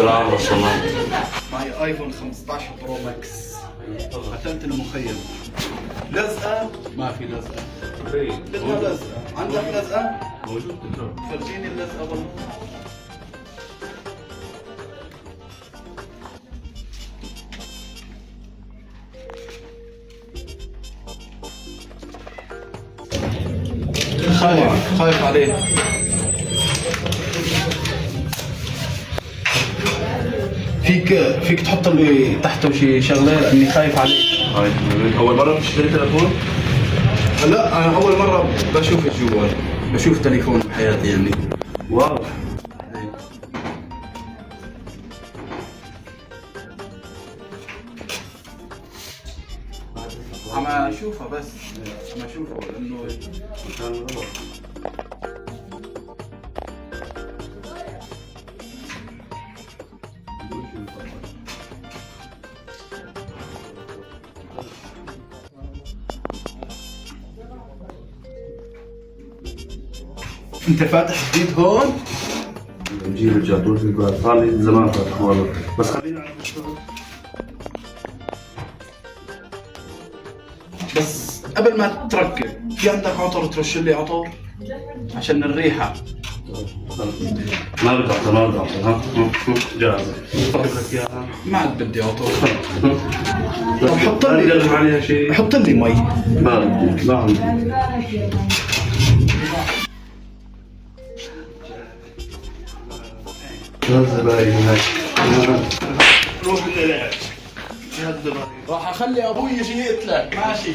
السلام ورحمة الله. معي ايفون 15 برو ماكس. قتلت المخيم. لزقة؟ ما في لزقة. بدها لزقة. عندك لزقة؟ موجود كله. فرجيني اللزقة والله. خايف عليه. فيك تحط لي تحته شي شغله لاني خايف عليه. أول مرة تشتري تليفون؟ لا انا اول مره بشوف الجوال، بشوف تليفون بحياتي يعني. واضح. عم اشوفها بس عم اشوفها لانه مكان غلط. انت فاتح جديد هون؟ نجيب الجاتوه في الباب، صار لي زمان فاتح والله، بس خلينا على الشغل. بس قبل ما تركب في عندك عطر ترش لي عطر عشان الريحه. ما بدي أعطي، ما بدي أعطي، ها جاهزة. أجيب لك إياها. ما عاد بدي عطر. طب حط لا لي تقلب عليها شيء. حط لي مي. ما بدي، ما عندي. الزباين هاي. روح للعب. يا الزباين. راح اخلي ابوي يجي يقتلك. ماشي.